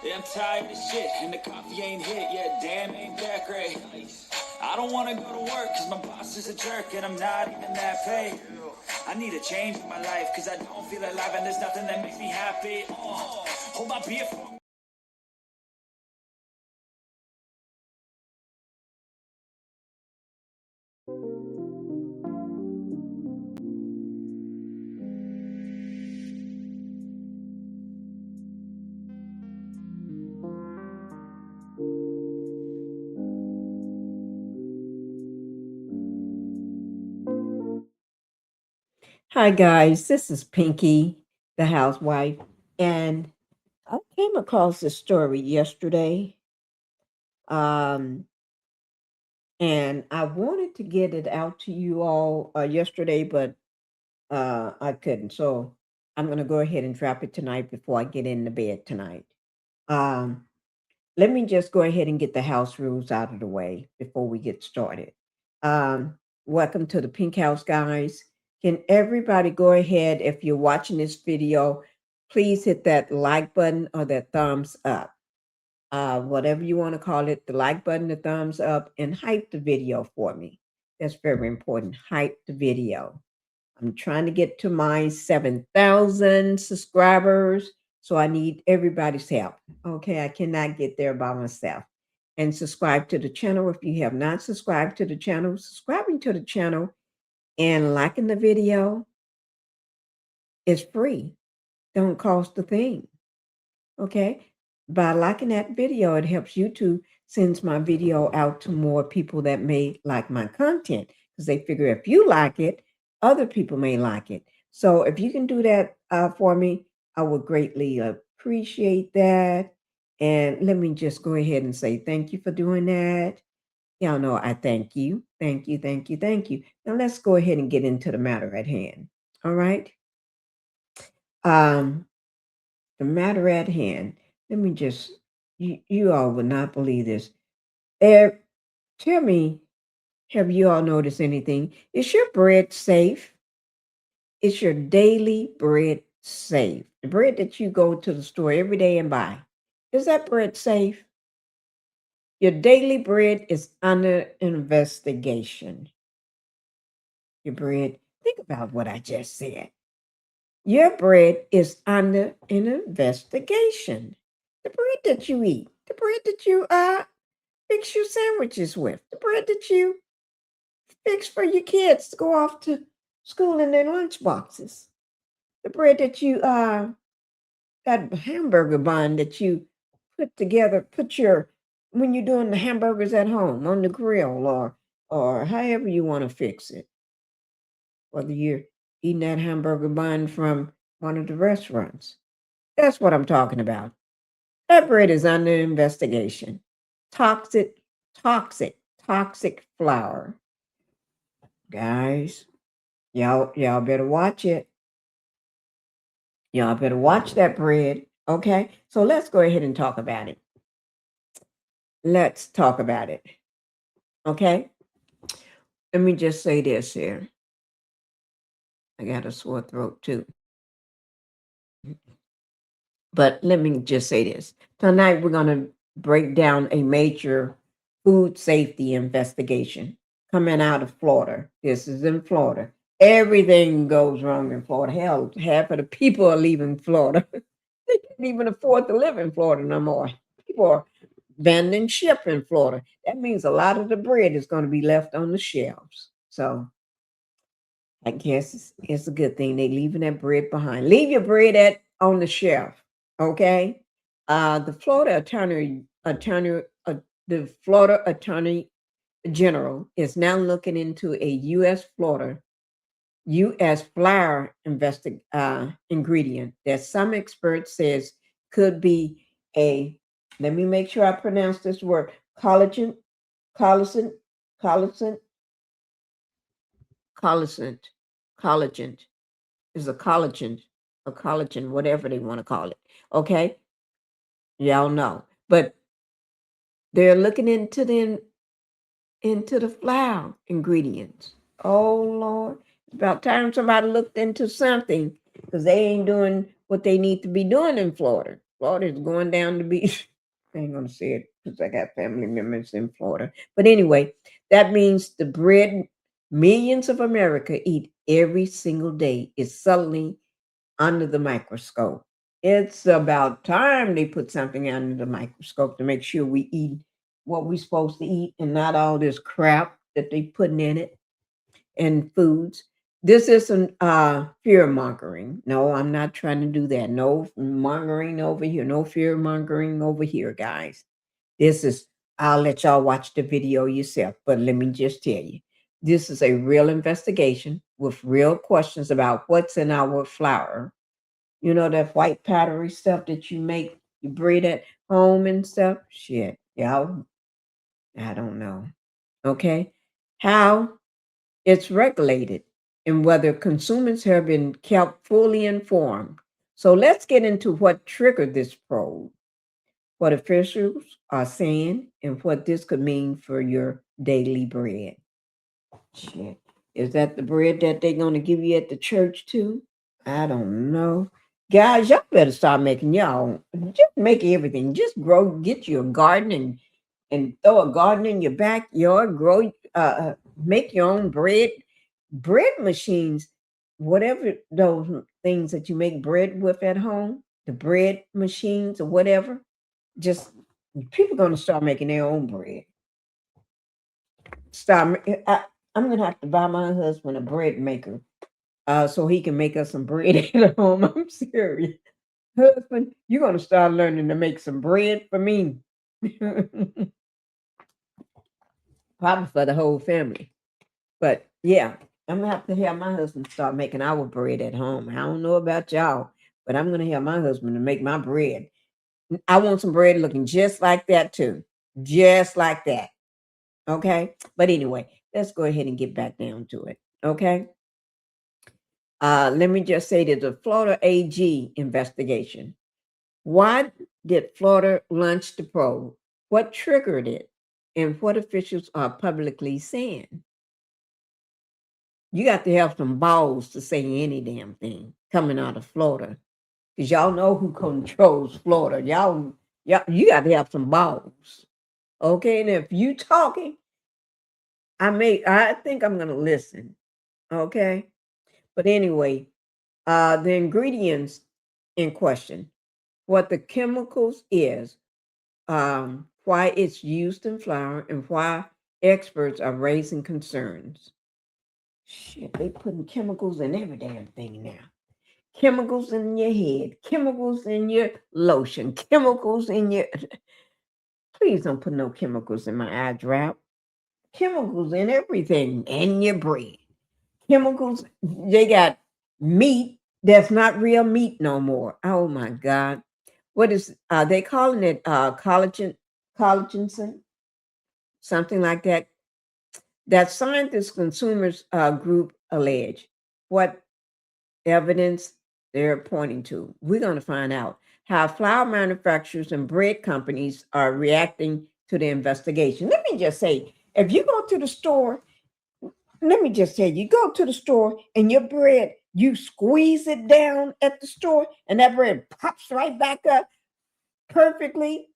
Yeah, I'm tired of shit, and the coffee ain't hit yet. Damn, ain't that great. I don't wanna go to work, cause my boss is a jerk, and I'm not even that paid. I need a change in my life, cause I don't feel alive, and there's nothing that makes me happy. Hold my beer for Hi guys, this is Pinky, the housewife, and I came across this story yesterday, um, and I wanted to get it out to you all yesterday, but I couldn't. So I'm going to go ahead and drop it tonight before I get into bed tonight. Um, Let me just go ahead and get the house rules out of the way before we get started. Welcome to the Pink House, guys. Can everybody go ahead, if you're watching this video, please hit that like button or that thumbs up. Whatever you want to call it, the like button, the thumbs up, and hype the video for me. That's very important. Hype the video. I'm trying to get to my 7,000 subscribers. So I need everybody's help. Okay. I cannot get there by myself. And subscribe to the channel. If you have not subscribed to the channel, subscribing to the channel and liking the video is free. Don't cost a thing. Okay. By liking that video, it helps YouTube sends my video out to more people that may like my content because they figure if you like it, other people may like it. So if you can do that for me, I would greatly appreciate that. And let me just go ahead and say thank you for doing that. Y'all know I thank you. Thank you, thank you, thank you. Now let's go ahead and get into the matter at hand. All right. Um, the matter at hand. Let me just, you all would not believe this. Eh, Tell me, have you all noticed anything? Is your bread safe? Is your daily bread safe? The bread that you go to the store every day and buy, is that bread safe? Your daily bread is under investigation. Your bread, think about what I just said. Your bread is under an investigation. The bread that you eat, the bread that you fix your sandwiches with, the bread that you fix for your kids to go off to school in their lunch boxes, the bread that you that hamburger bun that you put together, put your when you're doing the hamburgers at home on the grill or however you want to fix it, whether you're eating that hamburger bun from one of the restaurants. That's what I'm talking about. That bread is under investigation. Toxic, toxic flour. Guys, y'all better watch it. Y'all better watch that bread. Okay? So let's go ahead and talk about it. Let's talk about it. Okay? Let me just say this here. I got a sore throat too. But let me just say this. Tonight we're going to break down a major food safety investigation coming out of Florida. This is in Florida. Everything goes wrong in Florida. Hell, half of the people are leaving Florida. They can't even afford to live in Florida no more. People are abandoning ship in Florida. That means a lot of the bread is going to be left on the shelves. So I guess it's a good thing they leaving that bread behind. Leave your bread at on the shelf, okay? The Florida the Florida Attorney General is now looking into a U.S. flour ingredient that some experts says could be a. Let me make sure I pronounce this word: collagen, collagen, collagen, collagen, collagen is a collagen, whatever they want to call it. Okay, y'all know, but they're looking into the flour ingredients. Oh Lord, it's about time somebody looked into something because they ain't doing what they need to be doing in Florida. Florida is going down the beach. I ain't gonna say it because I got family members in Florida. But anyway, that means the bread millions of America eat every single day is suddenly under the microscope. It's about time they put something under the microscope to make sure we eat what we're supposed to eat and not all this crap that they putting in it and foods. This isn't fear mongering. No, I'm not trying to do that. No mongering over here. No fear mongering over here, guys. This is, I'll let y'all watch the video yourself, but let me just tell you, this is a real investigation with real questions about what's in our flour. You know, that white powdery stuff that you make, you breed at home and stuff? Shit, y'all, I don't know. Okay. How it's regulated and whether consumers have been kept fully informed. So let's get into what triggered this probe, what officials are saying, and what this could mean for your daily bread. Shit. Is that the bread that they're going to give you at the church too? I don't know. Guys, y'all better start making y'all just make everything. Just grow, get you a garden and throw a garden in your backyard, grow make your own bread machines, whatever those things that you make bread with at home, the bread machines or whatever. Just people going to start making their own bread. I'm going to have to buy my husband a bread maker so he can make us some bread at home. I'm serious. Husband, you're going to start learning to make some bread for me. Probably for the whole family. But yeah, I'm going to have my husband start making our bread at home. I don't know about y'all, but I'm going to have my husband to make my bread. I want some bread looking just like that too. Just like that. Okay. But anyway, let's go ahead and get back down to it. Okay. Let me just say that the Florida AG investigation. Why did Florida launch the probe? What triggered it? And what officials are publicly saying? You got to have some balls to say any damn thing coming out of Florida. Because y'all know who controls Florida. Y'all, you got to have some balls. Okay. And if you talking, I think I'm gonna listen. Okay. But anyway, the ingredients in question, what the chemicals is, why it's used in flour, and why experts are raising concerns. Shit, they putting chemicals in every damn thing now. Chemicals in your head, chemicals in your lotion, chemicals in your. Please don't put no chemicals in my eye drop. Chemicals in everything, in your bread. Chemicals, they got meat that's not real meat no more. Oh my God. What is they calling it collagen, something like that? That scientists consumers group allege. What evidence they're pointing to? We're going to find out how flour manufacturers and bread companies are reacting to the investigation. Let me just say, if you go to the store, let me just tell you, go to the store and your bread, you squeeze it down at the store and that bread pops right back up perfectly.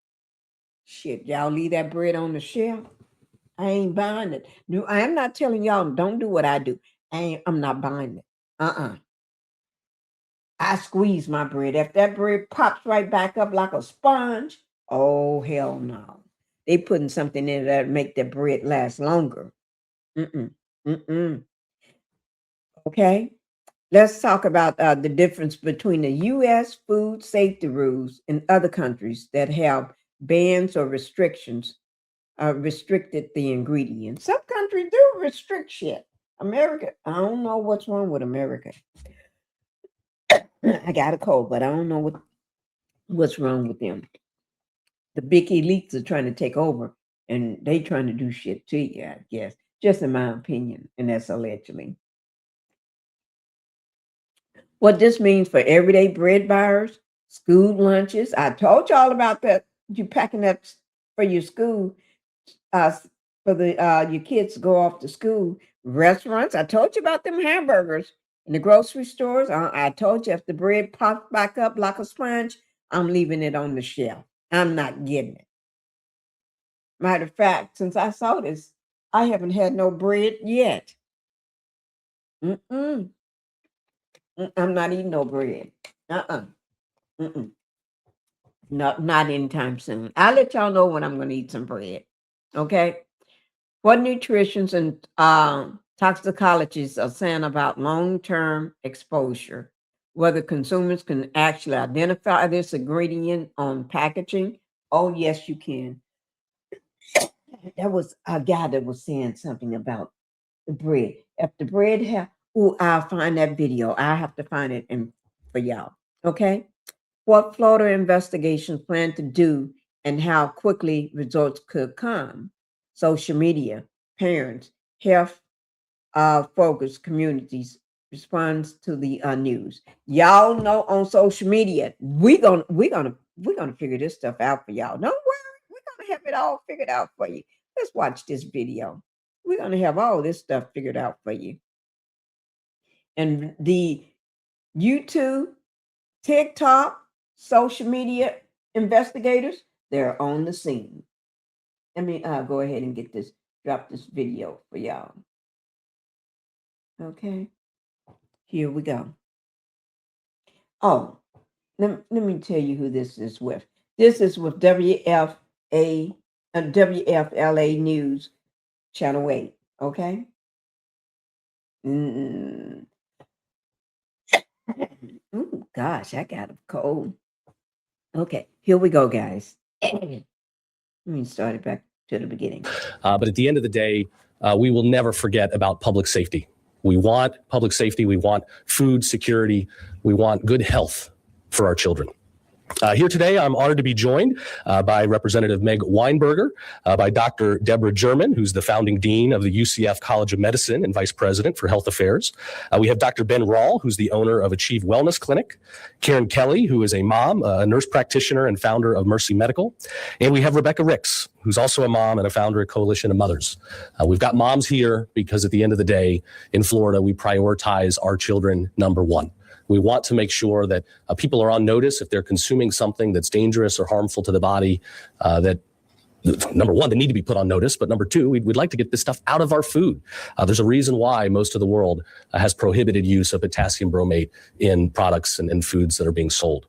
Shit, y'all leave that bread on the shelf. I ain't buying it. No, I am not telling y'all don't do what I do. I'm not buying it. I squeeze my bread. If that bread pops right back up like a sponge, oh hell no. They putting something in there that make the bread last longer. Mm-mm. Mm-mm. Okay. Let's talk about the difference between the U.S. food safety rules and other countries that have bans or restrictions restricted the ingredients. Some countries do restrict shit. America, I don't know what's wrong with America. I got a cold, but I don't know what's wrong with them. The big elites are trying to take over, and they trying to do shit to you, I guess. Just in my opinion, and that's allegedly. What this means for everyday bread buyers, school lunches. I told y'all about that. You packing that for your school, uh, for the your kids to go off to school. Restaurants. I told you about them hamburgers in the grocery stores. I told you if the bread pops back up like a sponge, I'm leaving it on the shelf. I'm not getting it. Matter of fact, since I saw this, I haven't had no bread yet. Mm-mm. I'm not eating no bread. Uh-uh. Mm-mm. Not anytime soon. I'll let y'all know when I'm going to eat some bread. Okay? What nutritionists and toxicologists are saying about long-term exposure, whether consumers can actually identify this ingredient on packaging. Oh, yes, you can. There was a guy that was saying something about the bread. If the bread have, oh, I'll find that video. I have to find it for y'all. Okay? What Florida investigations plan to do and how quickly results could come. Social media, parents, health focused communities responds to the news. Y'all know on social media, we're gonna figure this stuff out for y'all. Don't worry, we're gonna have it all figured out for you. Let's watch this video. We're gonna have all this stuff figured out for you. And the YouTube, TikTok, social media investigators, they're on the scene. Let me go ahead and drop this video for y'all. Okay, here we go. Oh, let me tell you who this is with. This is with WFLA News, Channel 8. Okay. Oh gosh, I got a cold. Okay, here we go, guys. Let me start it back to the beginning. But at the end of the day, we will never forget about public safety. We want public safety. We want food security. We want good health for our children. Here today, I'm honored to be joined by Representative Meg Weinberger, by Dr. Deborah German, who's the founding dean of the UCF College of Medicine and vice president for health affairs. We have Dr. Ben Rawl, who's the owner of Achieve Wellness Clinic, Karen Kelly, who is a mom, a nurse practitioner and founder of Mercy Medical, and we have Rebecca Ricks, who's also a mom and a founder of Coalition of Mothers. We've got moms here because at the end of the day, in Florida, we prioritize our children number one. We want to make sure that people are on notice if they're consuming something that's dangerous or harmful to the body, that number one, they need to be put on notice. But number two, we'd like to get this stuff out of our food. There's a reason why most of the world has prohibited use of potassium bromate in products and foods that are being sold.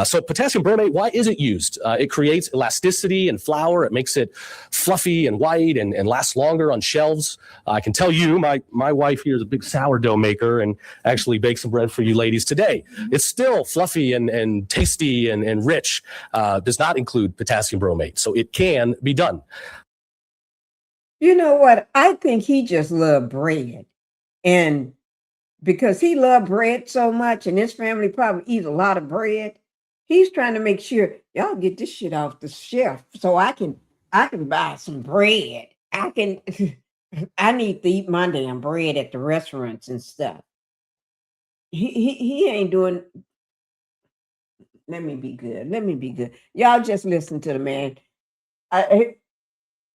So potassium bromate, why is it used? It creates elasticity in flour. It makes it fluffy and white and lasts longer on shelves. I can tell you, my wife here is a big sourdough maker and actually baked some bread for you ladies today. It's still fluffy and tasty and rich. Does not include potassium bromate. So it can be done. You know what? I think he just loved bread. And because he loved bread so much and his family probably eat a lot of bread, he's trying to make sure y'all get this shit off the shelf so I can buy some bread. I need to eat my damn bread at the restaurants and stuff. He ain't doing. Let me be good. Y'all just listen to the man.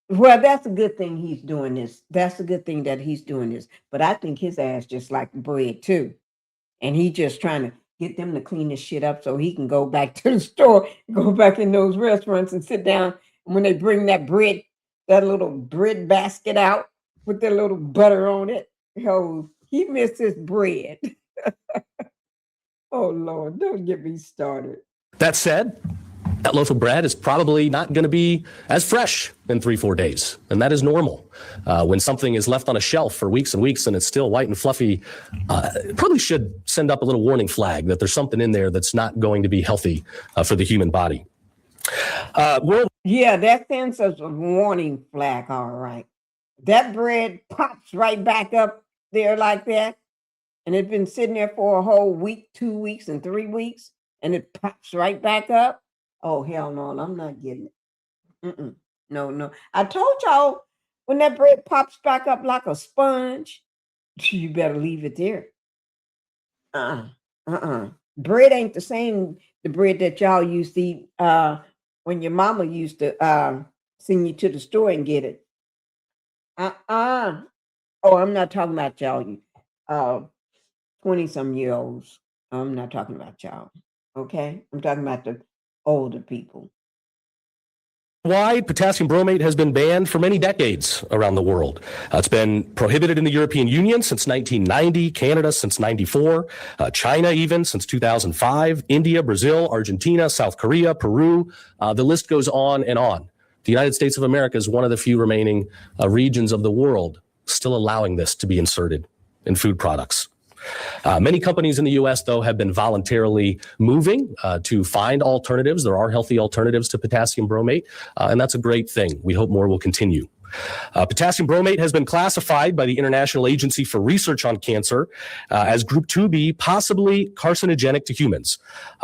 Well, that's a good thing he's doing this. That's a good thing that he's doing this. But I think his ass just like bread too. And he just trying to get them to clean this shit up so he can go back to the store, go back in those restaurants and sit down. And when they bring that little bread basket out with their little butter on it, oh, he missed his bread. Oh, Lord, don't get me started. That said, that loaf of bread is probably not going to be as fresh in 3-4 days. And that is normal. When something is left on a shelf for weeks and weeks and it's still white and fluffy, it probably should send up a little warning flag that there's something in there that's not going to be healthy for the human body. Yeah, that sends us a warning flag, all right. That bread pops right back up there like that. And it's been sitting there for a whole week, 2 weeks, and 3 weeks. And it pops right back up. Oh, hell no, I'm not getting it. No. I told y'all when that bread pops back up like a sponge, you better leave it there. Bread ain't the same, the bread that y'all used to eat when your mama used to send you to the store and get it. Oh, I'm not talking about y'all, 20-some-year-olds. I'm not talking about y'all. Okay? I'm talking about older people. Wide, potassium bromate has been banned for many decades around the world. It's been prohibited in the European Union since 1990, Canada since 94, China even since 2005, India, Brazil, Argentina, South Korea, Peru. The list goes on and on. The United States of America is one of the few remaining regions of the world still allowing this to be inserted in food products. Many companies in the U.S., though, have been voluntarily moving to find alternatives. There are healthy alternatives to potassium bromate, and that's a great thing. We hope more will continue. Potassium bromate has been classified by the International Agency for Research on Cancer as Group 2B, possibly carcinogenic to humans.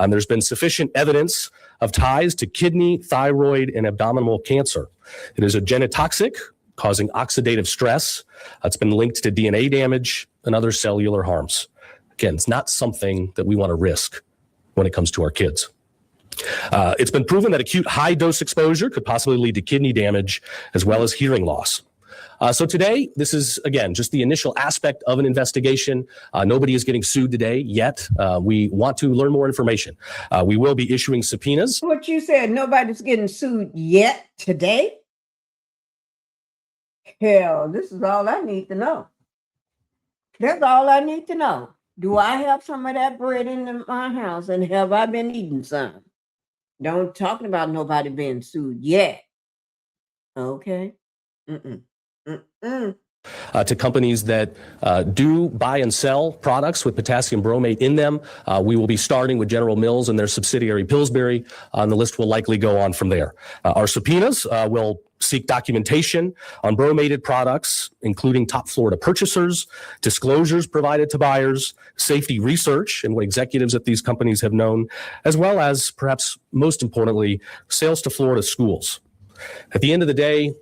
There's been sufficient evidence of ties to kidney, thyroid, and abdominal cancer. It is a genotoxic, causing oxidative stress. It's been linked to DNA damage and other cellular harms. Again, it's not something that we want to risk when it comes to our kids. It's been proven that acute high-dose exposure could possibly lead to kidney damage as well as hearing loss. So today, this is, again, just the initial aspect of an investigation. Nobody is getting sued today yet. We want to learn more information. We will be issuing subpoenas. What you said, nobody's getting sued yet today? Hell, this is all I need to know. That's all I need to know. Do I have some of that bread in my house, and have I been eating some? Don't talking about nobody being sued yet. Okay. To companies that do buy and sell products with potassium bromate in them. We will be starting with General Mills and their subsidiary Pillsbury, and the list will likely go on from there. Our subpoenas will seek documentation on bromated products, including top Florida purchasers, disclosures provided to buyers, safety research, and what executives at these companies have known, as well as, perhaps most importantly, sales to Florida schools. At the end of the day,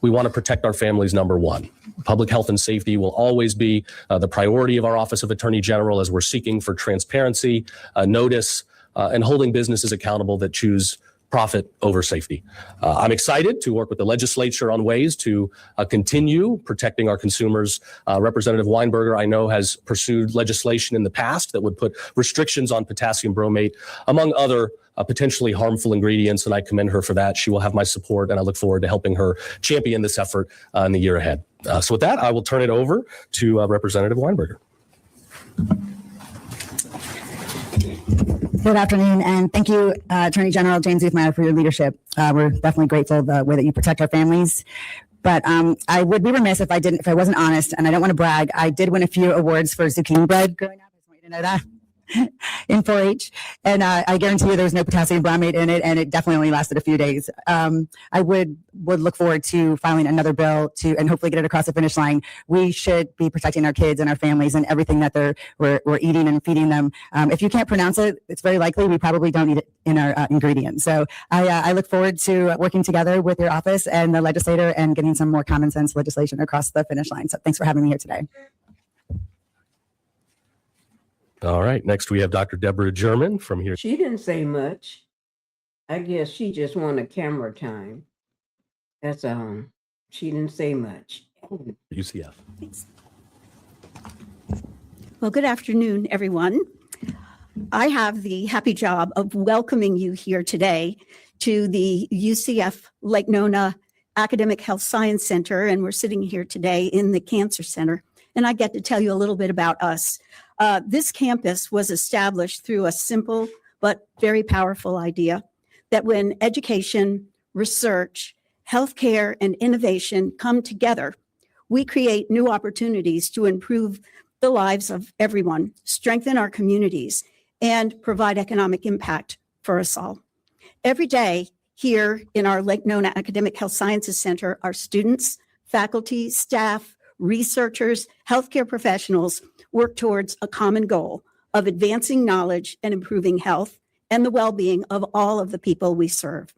we want to protect our families, number one. Public health and safety will always be the priority of our Office of Attorney General as we're seeking for transparency, notice, and holding businesses accountable that choose profit over safety. I'm excited to work with the legislature on ways to continue protecting our consumers. Representative Weinberger, I know, has pursued legislation in the past that would put restrictions on potassium bromate, among other potentially harmful ingredients, and I commend her for that. She will have my support, and I look forward to helping her champion this effort in the year ahead. So with that, I will turn it over to Representative Weinberger. Good afternoon, and thank you, Attorney General James Zuthmeyer, for your leadership. We're definitely grateful the way that you protect our families. But I would be remiss if I wasn't honest, and I don't want to brag. I did win a few awards for zucchini bread growing up. I just want you to know that. In 4-H, and I guarantee you there was no potassium bromate in it, and it definitely only lasted a few days. I would look forward to filing another bill and hopefully get it across the finish line. We should be protecting our kids and our families and everything that we're eating and feeding them. If you can't pronounce it, it's very likely we probably don't need it in our ingredients. So I look forward to working together with your office and the legislator and getting some more common sense legislation across the finish line. So thanks for having me here today. All right. Next, we have Dr. Deborah German from here. She didn't say much. I guess she just wanted camera time. That's she didn't say much. UCF. Thanks. Well, good afternoon, everyone. I have the happy job of welcoming you here today to the UCF Lake Nona Academic Health Science Center, and we're sitting here today in the Cancer Center, and I get to tell you a little bit about us. This campus was established through a simple but very powerful idea that when education, research, healthcare, and innovation come together, we create new opportunities to improve the lives of everyone, strengthen our communities, and provide economic impact for us all. Every day here in our Lake Nona Academic Health Sciences Center, our students, faculty, staff, researchers, healthcare professionals work towards a common goal of advancing knowledge and improving health and the well-being of all of the people we serve.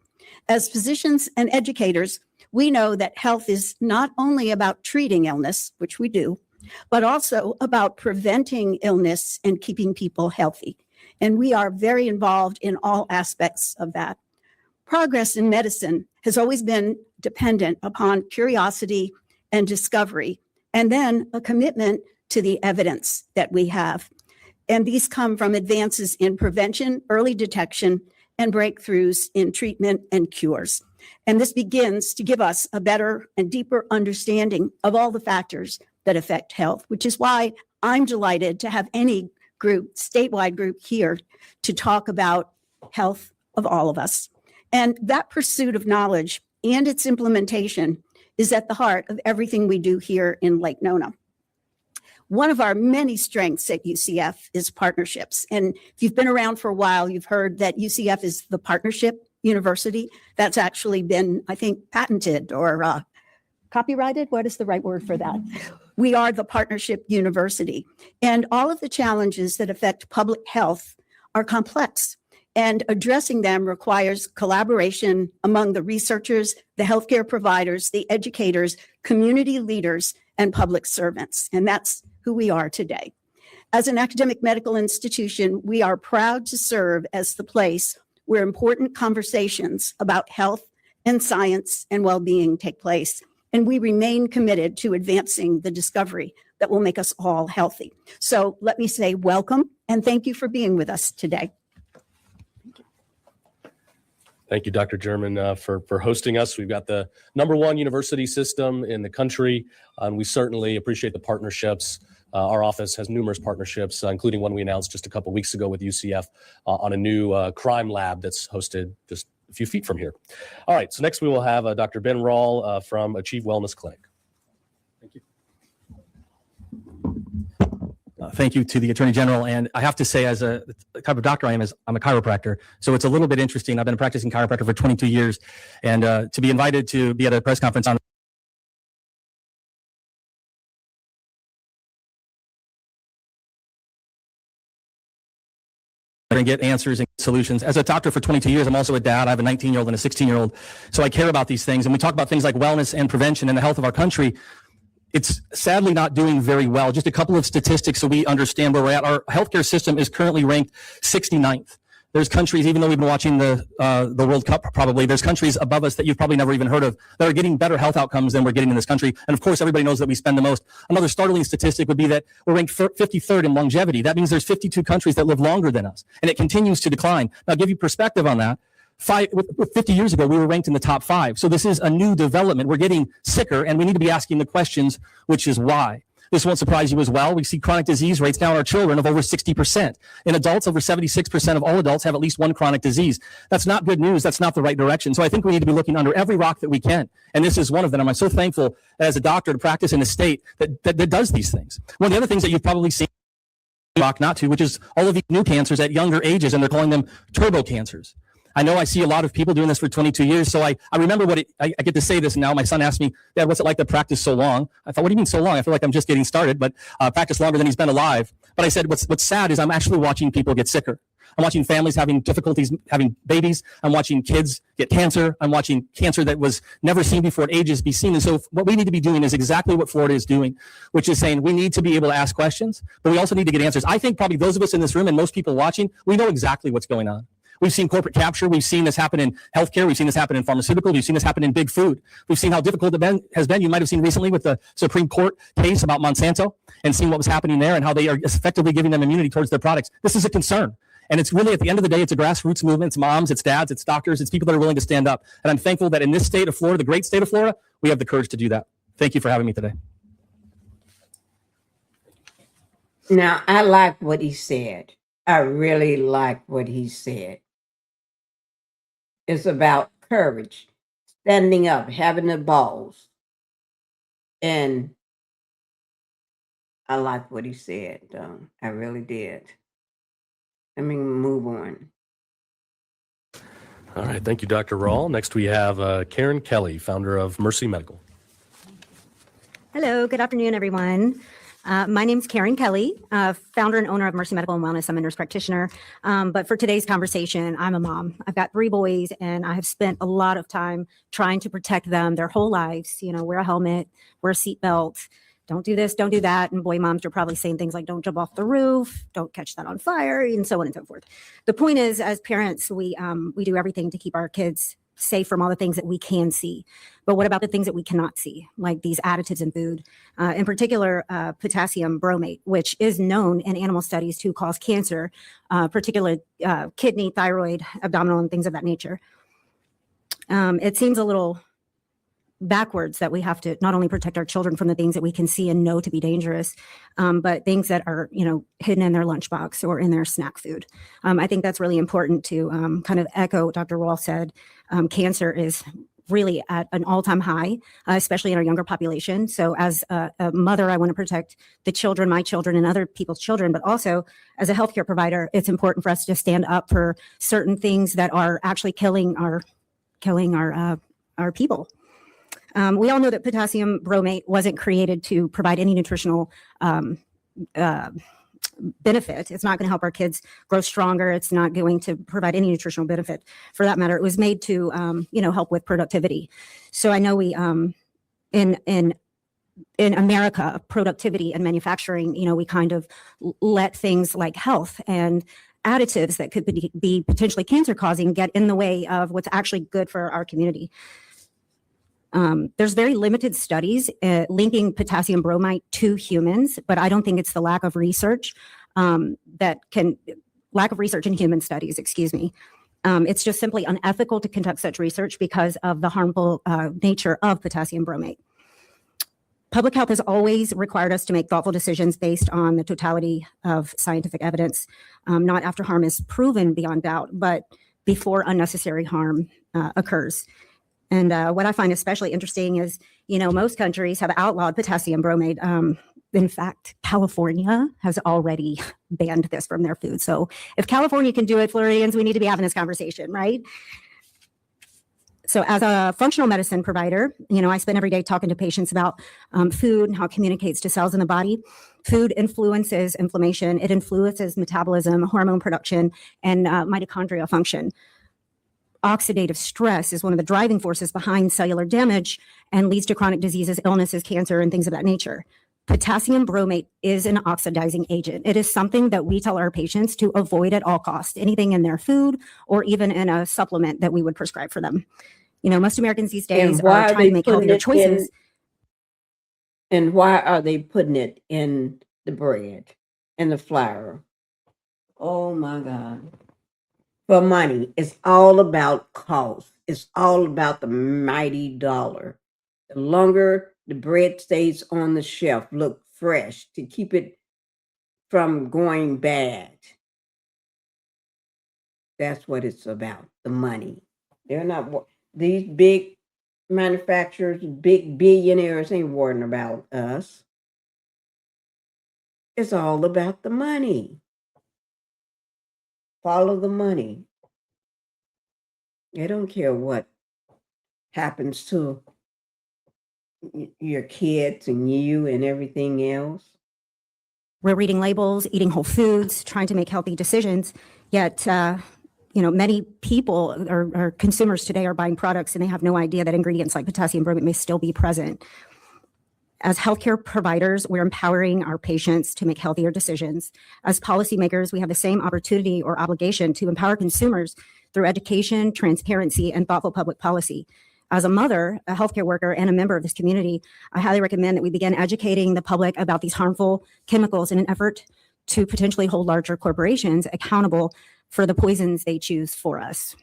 As physicians and educators, we know that health is not only about treating illness, which we do, but also about preventing illness and keeping people healthy. And we are very involved in all aspects of that. Progress in medicine has always been dependent upon curiosity and discovery, and then a commitment to the evidence that we have. And these come from advances in prevention, early detection, and breakthroughs in treatment and cures. And this begins to give us a better and deeper understanding of all the factors that affect health, which is why I'm delighted to have any group, statewide group here to talk about health of all of us. And that pursuit of knowledge and its implementation is at the heart of everything we do here in Lake Nona. One of our many strengths at UCF is partnerships. And if you've been around for a while, you've heard that UCF is the partnership university. That's actually been, I think, patented or copyrighted. What is the right word for that? We are the partnership university. And all of the challenges that affect public health are complex. And addressing them requires collaboration among the researchers, the healthcare providers, the educators, community leaders, and public servants. And that's who we are today. As an academic medical institution, we are proud to serve as the place where important conversations about health and science and well-being take place. And we remain committed to advancing the discovery that will make us all healthy. So let me say welcome and thank you for being with us today. Thank you, Dr. German, for hosting us. We've got the #1 university system in the country, and we certainly appreciate the partnerships. Our office has numerous partnerships, including one we announced just a couple weeks ago with UCF on a new crime lab that's hosted just a few feet from here. All right, so next we will have Dr. Ben Rawl from Achieve Wellness Clinic. Thank you. Thank you to the Attorney General. And I have to say, as a type of doctor I am, I'm a chiropractor. So it's a little bit interesting. I've been a practicing chiropractor for 22 years. And to be invited to be at a press conference on and get answers and solutions. As a doctor for 22 years, I'm also a dad. I have a 19-year-old and a 16-year-old. So I care about these things. And we talk about things like wellness and prevention and the health of our country. It's sadly not doing very well. Just a couple of statistics so we understand where we're at. Our healthcare system is currently ranked 69th. There's countries, even though we've been watching the World Cup probably, there's countries above us that you've probably never even heard of that are getting better health outcomes than we're getting in this country. And of course, everybody knows that we spend the most. Another startling statistic would be that we're ranked 53rd in longevity. That means there's 52 countries that live longer than us, and it continues to decline. Now, I'll give you perspective on that. 50 years ago, we were ranked in the top 5. So this is a new development. We're getting sicker, and we need to be asking the questions, which is why. This won't surprise you as well. We see chronic disease rates now in our children of over 60%. In adults, over 76% of all adults have at least one chronic disease. That's not good news. That's not the right direction. So I think we need to be looking under every rock that we can. And this is one of them. I'm so thankful as a doctor to practice in a state that does these things. One of the other things that you've probably seen, rock not to, which is all of these new cancers at younger ages, and they're calling them turbo cancers. I know I see a lot of people doing this for 22 years, so I remember I get to say this now. My son asked me, Dad, what's it like to practice so long? I thought, what do you mean so long? I feel like I'm just getting started, but practice longer than he's been alive. But I said, what's sad is I'm actually watching people get sicker. I'm watching families having difficulties having babies. I'm watching kids get cancer. I'm watching cancer that was never seen before at ages be seen. And so what we need to be doing is exactly what Florida is doing, which is saying we need to be able to ask questions, but we also need to get answers. I think probably those of us in this room and most people watching, we know exactly what's going on. We've seen corporate capture. We've seen this happen in healthcare. We've seen this happen in pharmaceutical. We've seen this happen in big food. We've seen how difficult it has been. You might have seen recently with the Supreme Court case about Monsanto and seen what was happening there and how they are effectively giving them immunity towards their products. This is a concern. And it's really, at the end of the day, it's a grassroots movement. It's moms, it's dads, it's doctors, it's people that are willing to stand up. And I'm thankful that in this state of Florida, the great state of Florida, we have the courage to do that. Thank you for having me today. Now, I like what he said. I really like what he said. It's about courage, standing up, having the balls. And I like what he said, though. I really did. Let me move on. All right, thank you, Dr. Rawl. Next, we have Karen Kelly, founder of Mercy Medical. Hello, good afternoon, everyone. My name is Karen Kelly, founder and owner of Mercy Medical and Wellness. I'm a nurse practitioner. But for today's conversation, I'm a mom. I've got 3 boys, and I have spent a lot of time trying to protect them their whole lives. You know, wear a helmet, wear a seatbelt, don't do this, don't do that. And boy moms are probably saying things like, don't jump off the roof, don't catch that on fire, and so on and so forth. The point is, as parents, we do everything to keep our kids safe from all the things that we can see. But what about the things that we cannot see, like these additives in food, in particular, potassium bromate, which is known in animal studies to cause cancer, particularly kidney, thyroid, abdominal, and things of that nature. It seems a little backwards that we have to not only protect our children from the things that we can see and know to be dangerous, but things that are, hidden in their lunchbox or in their snack food. I think that's really important to kind of echo what Dr. Wall said. Cancer is really at an all-time high, especially in our younger population. So as a mother, I want to protect the children, my children, and other people's children, but also as a healthcare provider, it's important for us to stand up for certain things that are actually killing our people. We all know that potassium bromate wasn't created to provide any nutritional benefit. It's not going to help our kids grow stronger. It's not going to provide any nutritional benefit. For that matter, it was made to, help with productivity. So I know we, in America, productivity and manufacturing, we kind of let things like health and additives that could be potentially cancer causing get in the way of what's actually good for our community. There's very limited studies linking potassium bromate to humans, but I don't think it's the lack of research in human studies, excuse me. It's just simply unethical to conduct such research because of the harmful nature of potassium bromate. Public health has always required us to make thoughtful decisions based on the totality of scientific evidence, not after harm is proven beyond doubt, but before unnecessary harm occurs. And what I find especially interesting is, most countries have outlawed potassium bromate. In fact, California has already banned this from their food. So if California can do it, Floridians, we need to be having this conversation, right? So as a functional medicine provider, I spend every day talking to patients about food and how it communicates to cells in the body. Food influences inflammation. It influences metabolism, hormone production, and mitochondrial function. Oxidative stress is one of the driving forces behind cellular damage and leads to chronic diseases, illnesses, cancer, and things of that nature. Potassium bromate is an oxidizing agent. It is something that we tell our patients to avoid at all costs, anything in their food or even in a supplement that we would prescribe for them. Most Americans these days are trying to make healthier choices. And why are they putting it in the bread and the flour? Oh my God. For money. It's all about cost. It's all about the mighty dollar. The longer the bread stays on the shelf, look fresh to keep it from going bad. That's what it's about, the money. They're not, these big manufacturers, big billionaires ain't worrying about us. It's all about the money. Follow the money. They don't care what happens to your kids and you and everything else. We're reading labels, eating whole foods, trying to make healthy decisions. Yet, many people or consumers today are buying products and they have no idea that ingredients like potassium bromate may still be present. As healthcare providers, we're empowering our patients to make healthier decisions. As policymakers, we have the same opportunity or obligation to empower consumers through education, transparency, and thoughtful public policy. As a mother, a healthcare worker, and a member of this community, I highly recommend that we begin educating the public about these harmful chemicals in an effort to potentially hold larger corporations accountable for the poisons they choose for us.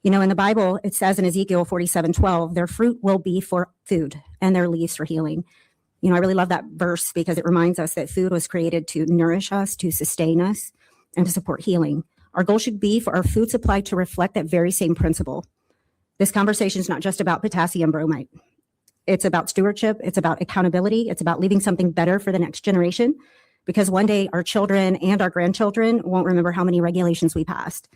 In the Bible, it says in Ezekiel 47:12, their fruit will be for food and their leaves for healing. I really love that verse because it reminds us that food was created to nourish us, to sustain us, and to support healing. Our goal should be for our food supply to reflect that very same principle. This conversation is not just about potassium bromate. It's about stewardship. It's about accountability. It's about leaving something better for the next generation, because one day our children and our grandchildren won't remember how many regulations we passed,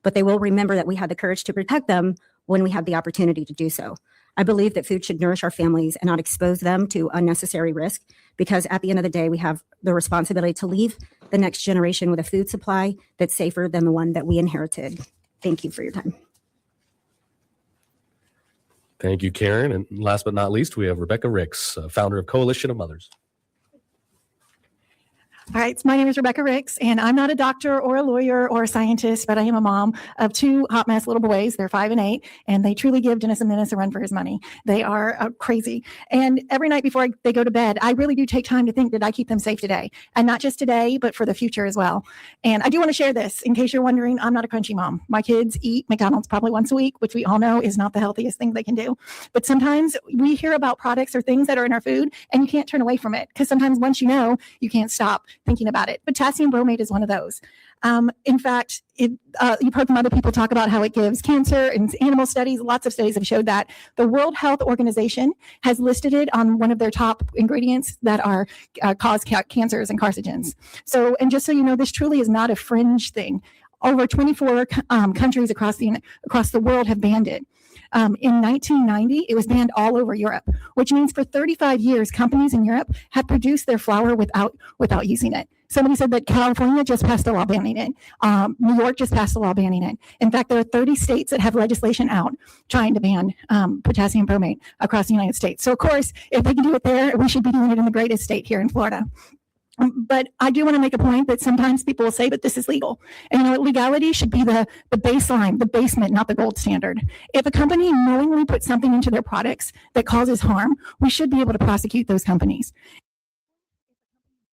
but they will remember that we had the courage to protect them when we had the opportunity to do so. I believe that food should nourish our families and not expose them to unnecessary risk, because at the end of the day, we have the responsibility to leave the next generation with a food supply that's safer than the one that we inherited. Thank you for your time. Thank you, Karen. And last but not least, we have Rebecca Ricks, founder of Coalition of Mothers. All right, so my name is Rebecca Ricks, and I'm not a doctor or a lawyer or a scientist, but I am a mom of two hot mess little boys. They're 5 and 8, and they truly give Dennis and Menace a run for his money. They are crazy. And every night before they go to bed, I really do take time to think, did I keep them safe today? And not just today, but for the future as well. And I do want to share this in case you're wondering, I'm not a crunchy mom. My kids eat McDonald's probably once a week, which we all know is not the healthiest thing they can do. But sometimes we hear about products or things that are in our food, and you can't turn away from it because sometimes once you know, you can't stop thinking about it. Potassium bromate is one of those. In fact, you've heard from other people talk about how it gives cancer, and animal studies, lots of studies have showed that. The World Health Organization has listed it on one of their top ingredients that are cause cancers and carcinogens. So, and just so you know, this truly is not a fringe thing. Over 24 countries across the world have banned it. In 1990, it was banned all over Europe, which means for 35 years, companies in Europe have produced their flour without using it. Somebody said that California just passed a law banning it. New York just passed a law banning it. In fact, there are 30 states that have legislation out trying to ban potassium bromate across the United States. So, of course, if they can do it there, we should be doing it in the greatest state here in Florida. But I do want to make a point that sometimes people will say, but this is legal. And legality should be the baseline, the basement, not the gold standard. If a company knowingly puts something into their products that causes harm, we should be able to prosecute those companies.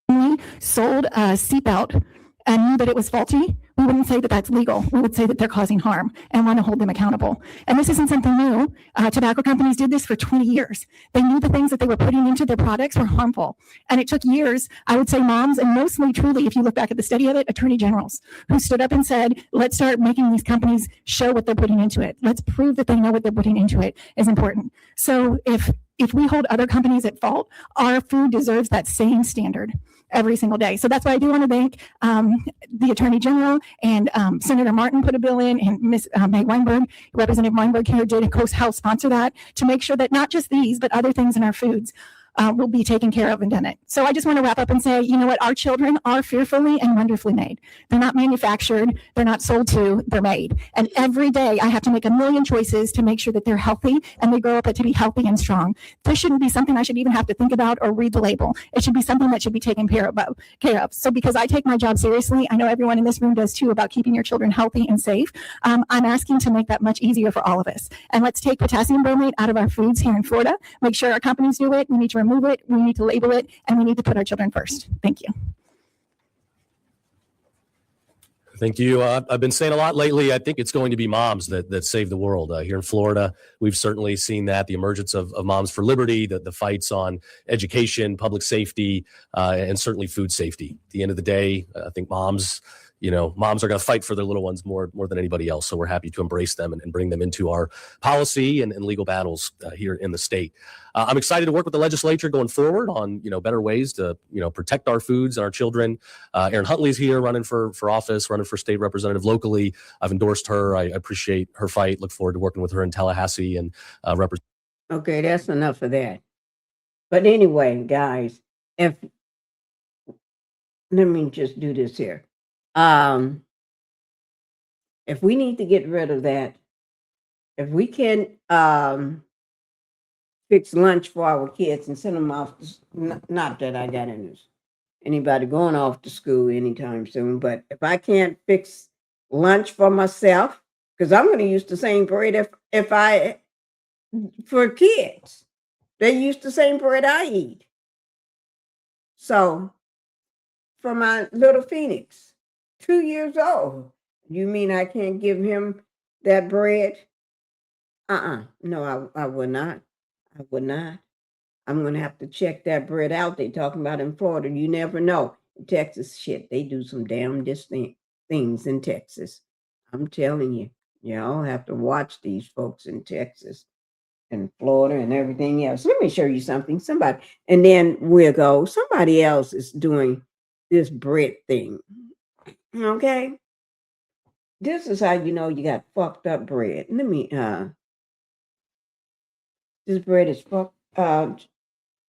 We sold a seatbelt and knew that it was faulty, we wouldn't say that that's legal. We would say that they're causing harm and want to hold them accountable. And this isn't something new. Tobacco companies did this for 20 years. They knew the things that they were putting into their products were harmful. And it took years, I would say moms, and mostly truly, if you look back at the study of it, attorney generals who stood up and said, let's start making these companies show what they're putting into it. Let's prove that they know what they're putting into it is important. So if we hold other companies at fault, our food deserves that same standard every single day. So that's why I do want to thank the Attorney General and Senator Martin put a bill in, and Ms. Meg Weinberg, Representative Weinberg here did a co-house sponsor that to make sure that not just these, but other things in our foods will be taken care of and done it. So I just want to wrap up and say, you know what? Our children are fearfully and wonderfully made. They're not manufactured. They're not sold to. They're made. And every day I have to make a million choices to make sure that they're healthy and they grow up to be healthy and strong. This shouldn't be something I should even have to think about or read the label. It should be something that should be taken care of. So because I take my job seriously, I know everyone in this room does too, about keeping your children healthy and safe. I'm asking to make that much easier for all of us. And let's take potassium bromate out of our foods here in Florida. Make sure our companies do it. We need to remove it, we need to label it, and we need to put our children first. Thank you. Thank you. I've been saying a lot lately. I think it's going to be moms that save the world. Here in Florida, we've certainly seen that, the emergence of Moms for Liberty, the fights on education, public safety, and certainly food safety. At the end of the day, I think moms are going to fight for their little ones more than anybody else. So we're happy to embrace them and bring them into our policy and legal battles here in the state. I'm excited to work with the legislature going forward on, better ways to, protect our foods and our children. Erin Huntley's here running for office, running for state representative locally. I've endorsed her. I appreciate her fight. Look forward to working with her in Tallahassee and represent. Okay, that's enough of that. But anyway, guys, let me just do this here. If we need to get rid of that, if we can fix lunch for our kids and send them off, not that I got anybody going off to school anytime soon, but if I can't fix lunch for myself, because I'm going to use the same bread for kids. They use the same bread I eat. So for my little Phoenix, 2 years old, you mean I can't give him that bread? No, I would not. I would not. I'm going to have to check that bread out they talking about in Florida. You never know. In Texas, shit, they do some damn distinct things in Texas. I'm telling you, y'all have to watch these folks in Texas and Florida and everything else. Let me show you something. And then we'll go. Somebody else is doing this bread thing. Okay? This is how you know you got fucked up bread. Let me, this bread is fucked,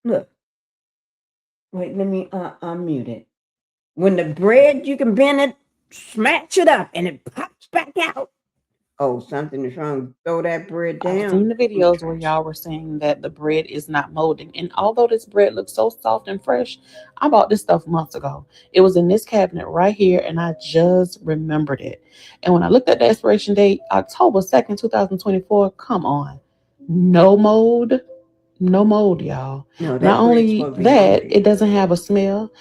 look. Wait, let me unmute it. When the bread, you can bend it, smash it up, and it pops back out. Oh, something is wrong. Throw that bread I've seen down. the videos where y'all were saying that the bread is not molding. And although this bread looks so soft and fresh, I bought this stuff months ago. It was in this cabinet right here, and I just remembered it. And when I looked at the expiration date, October 2nd, 2024, come on. No mold, no mold, y'all. No, Not that bread's only supposed to be that, hungry. it doesn't have a smell,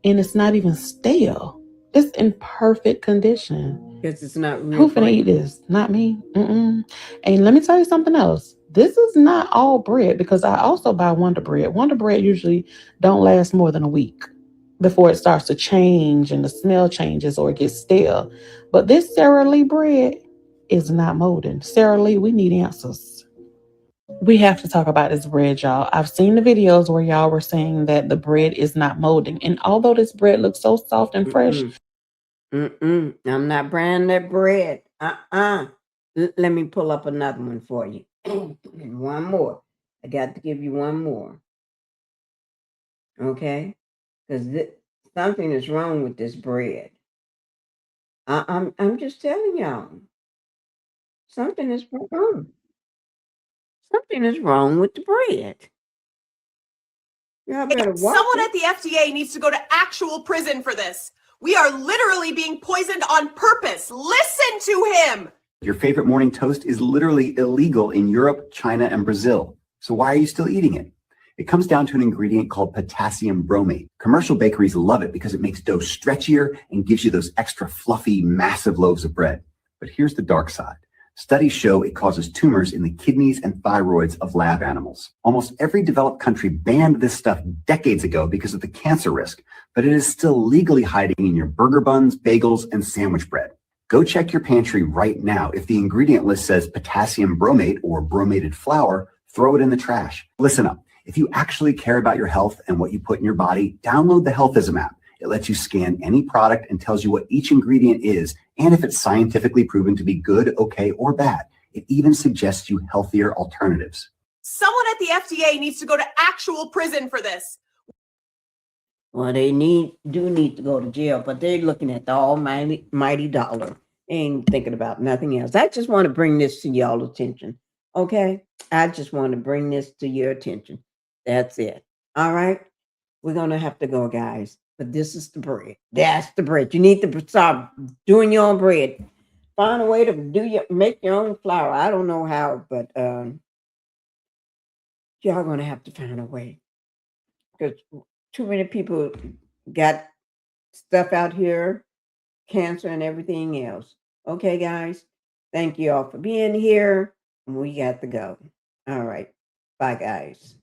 and it's not even stale. It's in perfect condition. Because it's not real Who finna eat bread. this? Not me. Mm-mm. And let me tell you something else. This is not all bread because I also buy Wonder Bread. Wonder Bread usually don't last more than a week before it starts to change and the smell changes or it gets stale. But this Sara Lee bread is not molding. Sara Lee, we need answers. We have to talk about this bread, y'all. I've seen the videos where y'all were saying that the bread is not molding. And although this bread looks so soft and fresh, I'm not buying that bread. Let me pull up another one for you. One more. I got to give you one more. Okay? Because something is wrong with this bread. I'm just telling y'all. Something is wrong. Something is wrong with the bread. Y'all better watch Someone it. at the FDA needs to go to actual prison for this. We are literally being poisoned on purpose. Listen to him. Your favorite morning toast is literally illegal in Europe, China, and Brazil. So why are you still eating it? It comes down to an ingredient called potassium bromate. Commercial bakeries love it because it makes dough stretchier and gives you those extra fluffy, massive loaves of bread. But here's the dark side. Studies show it causes tumors in the kidneys and thyroids of lab animals. Almost every developed country banned this stuff decades ago because of the cancer risk, but it is still legally hiding in your burger buns, bagels, and sandwich bread. Go check your pantry right now. If the ingredient list says potassium bromate or bromated flour, throw it in the trash. Listen up. If you actually care about your health and what you put in your body, download the Healthism app. It lets you scan any product and tells you what each ingredient is and if it's scientifically proven to be good, okay, or bad. It even suggests you healthier alternatives. Someone at the FDA needs to go to actual prison for this. Well, they do need to go to jail, but they're looking at the almighty mighty dollar. Ain't thinking about nothing else. I just want to bring this to y'all attention. Okay? I just want to bring this to your attention. That's it. All right? We're gonna have to go, guys. But this is the bread. That's the bread. You need to start doing your own bread. Find a way to make your own flour. I don't know how, but y'all gonna have to find a way. Because too many people got stuff out here, cancer and everything else. Okay, guys. Thank you all for being here. We got to go. All right. Bye, guys.